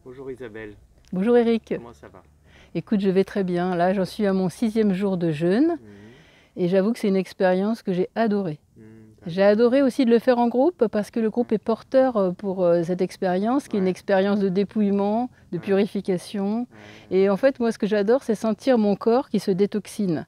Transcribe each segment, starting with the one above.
Bonjour Isabelle, Bonjour Eric. comment ça va? Écoute, je vais très bien. Là, j'en suis à mon 6e jour de jeûne Mhm, et j'avoue que c'est une expérience que j'ai adorée. J'ai d'accord. adoré aussi de le faire en groupe parce que le groupe Ouais, est porteur pour cette expérience qui est une ouais, expérience de dépouillement, de ouais, purification. ouais, ouais, Et en fait, moi, ce que j'adore, c'est sentir mon corps qui se détoxine. d'accord.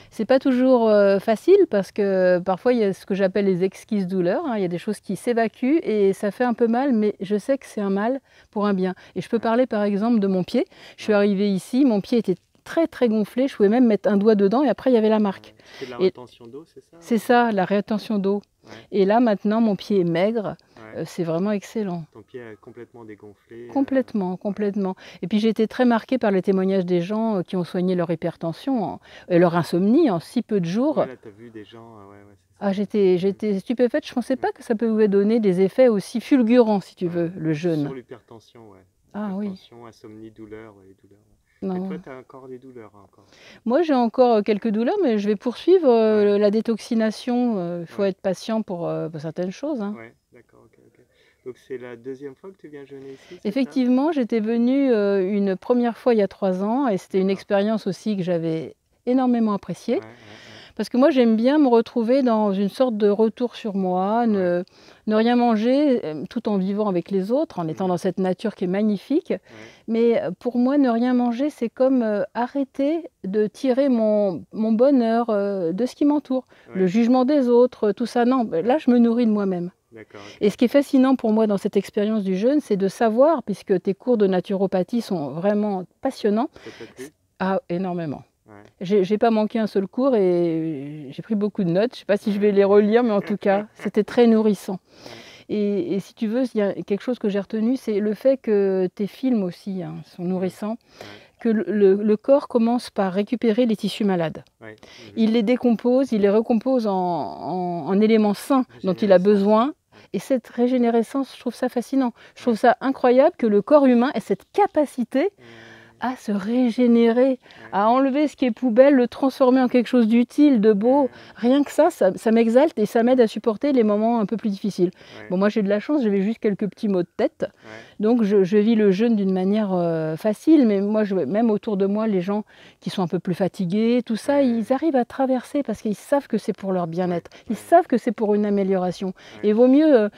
C'est pas toujours facile parce que parfois il y a ce que j'appelle les exquises douleurs, hein. Il y a des choses qui s'évacuent et ça fait un peu mal, mais je sais que c'est un mal pour un bien. Et je peux Ouais, parler par exemple de mon pied. Je suis ouais, arrivée ici, mon pied était très très gonflé, je pouvais même mettre un doigt dedans et après il y avait la marque. ouais. C'était de la Et rétention d'eau, c'est ça? c'est ça, la rétention d'eau. Ouais, Et là maintenant mon pied est maigre, ouais. c'est vraiment excellent. Ton pied est complètement dégonflé. Complètement, Ouais, complètement. Et puis j'ai été très marquée par les témoignages des gens qui ont soigné leur hypertension et leur insomnie en si peu de jours. ouais, là t'as vu des gens, ouais, ouais, c'est ça. Ah, j'étais stupéfaite, je ne pensais pas que ça pouvait donner des effets aussi fulgurants, si tu Ouais. veux, le Sur jeûne. l'hypertension, ouais. Ah oui, Hypertension, insomnie, douleur, ouais, les douleurs. Ouais. Et toi, non. t'as encore des douleurs, hein, encore. Moi, j'ai encore quelques douleurs, mais je vais poursuivre Ouais, la détoxination. Il faut ouais, être patient pour certaines choses, hein. ouais, d'accord, ok, ok. Donc c'est la deuxième fois que tu viens jeûner ici, c'est ça? Effectivement, j'étais venue une première fois il y a 3 ans et c'était une D'accord. expérience aussi que j'avais énormément appréciée. Ouais, ouais, ouais. Parce que moi, j'aime bien me retrouver dans une sorte de retour sur moi, Ouais. ne rien manger tout en vivant avec les autres, en étant Mhm. dans cette nature qui est magnifique. Ouais, Mais pour moi, ne rien manger, c'est comme arrêter de tirer mon bonheur de ce qui m'entoure, le ouais, jugement des autres, tout ça. Non, là, ouais. je me nourris de moi-même. D'accord, ok. Et ce qui est fascinant pour moi dans cette expérience du jeûne, c'est de savoir, puisque tes cours de naturopathie sont vraiment passionnants, Ça t'a plu? ah, énormément. Ouais, J'ai pas manqué un seul cours et j'ai pris beaucoup de notes. Je sais pas si je vais ouais. les relire, mais en tout cas, c'était très nourrissant. Ouais, Et si tu veux, il y a quelque chose que j'ai retenu, c'est le fait que tes films aussi hein, sont ouais, nourrissants, ouais, que le corps commence par récupérer les tissus malades. ouais. Mhm. Il les décompose, il les recompose en éléments sains dont il a Régénérescence, ouais. besoin. Ouais, Et cette régénérescence, je trouve ça fascinant. Je trouve ouais, ça incroyable que le corps humain ait cette capacité à se régénérer, ouais, à enlever ce qui est poubelle, le transformer en quelque chose d'utile, de beau. Rien que ça m'exalte et ça m'aide à supporter les moments un peu plus difficiles. ouais, Bon, moi j'ai de la chance, j'avais juste quelques petits maux de tête, ouais, donc je vis le jeûne d'une manière facile, mais moi, même autour de moi, les gens qui sont un peu plus fatigués, tout ça, ils arrivent à traverser parce qu'ils savent que c'est pour leur ouais, bien-être, ils ouais, savent que c'est pour une amélioration. Et ouais, il vaut mieux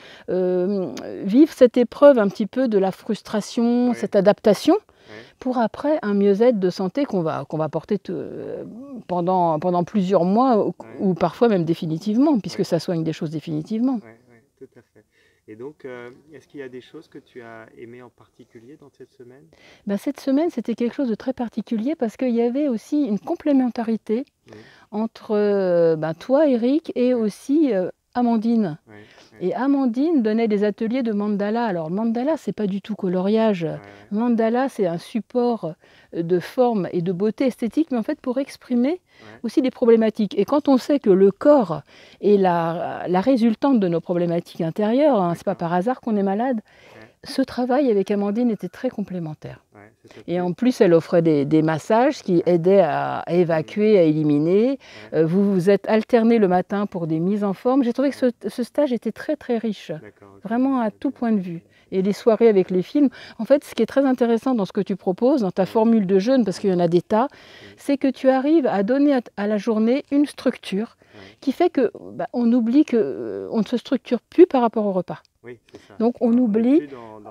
vivre cette épreuve un petit peu de la frustration, ouais, cette adaptation, ouais, pour après un mieux-être de santé qu'on va porter pendant plusieurs mois ouais, ou parfois même définitivement, puisque ouais, ça soigne des choses définitivement. ouais, ouais, tout à fait. Et donc, est-ce qu'il y a des choses que tu as aimées en particulier dans cette semaine? Ben, cette semaine, c'était quelque chose de très particulier parce qu'il y avait aussi une complémentarité Mhm. entre ben, toi, Eric, et Ouais, aussi Amandine. ouais, ouais, Et Amandine donnait des ateliers de mandala. Alors, le mandala, c'est pas du tout coloriage. ouais, ouais, Le mandala, c'est un support de forme et de beauté esthétique, mais en fait pour exprimer ouais, aussi des problématiques. Et quand on sait que le corps est la résultante de nos problématiques intérieures, hein, c'est pas d'accord. par hasard qu'on est malade, Ouais, ce travail avec Amandine était très complémentaire. ouais, ça t'a Et plu? en plus, elle offrait des massages qui Ouais, aidaient à mhm, évacuer, à éliminer. ouais, Vous vous êtes alternés le matin pour des mises en forme. J'ai trouvé que ouais, ce stage était très très riche, d'accord, ok, vraiment à tout ok, point de vue. ok, Et les soirées avec les films. En fait, ce qui est très intéressant dans ce que tu proposes, dans ta ouais, formule de jeûne, parce qu'il y en a des tas, mhm, c'est que tu arrives à donner à la journée une structure ouais, qui fait que on oublie qu'on ne se structure plus par rapport au repas. oui, c'est ça. Donc on On n'est oublie. plus dans le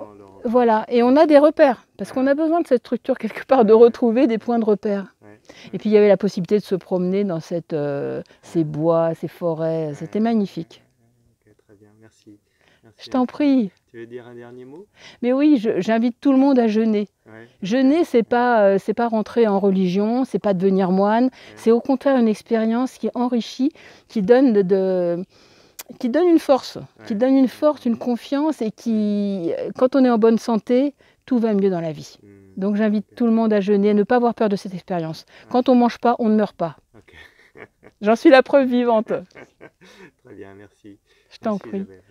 Voilà, rempart. et on a des repères, parce qu'on Ouais, a besoin de cette structure quelque part, de ouais, retrouver des points de repère. ouais, Et ouais, puis il y avait la possibilité de se promener dans ces ouais, bois, ces forêts, c'était ouais, magnifique. ok, très bien, merci, Je merci t'en infiniment. prie. Tu veux dire un dernier mot? Mais oui, j'invite tout le monde à jeûner. Ouais, ok, Jeûner, ouais, c'est pas rentrer en religion, c'est pas devenir moine, ouais, c'est au contraire une expérience qui enrichit, qui donne qui donne une force, qui ouais, donne une ouais, force, une confiance et mhm, qui, quand on est en bonne santé, tout va mieux dans la vie. Donc j'invite ok, tout le monde à jeûner, à ne pas avoir peur de cette expérience. ouais, Quand on ne mange pas, on ne meurt pas. ok. J'en suis la preuve vivante. Très bien, merci. Je t'en Merci prie. Isabelle.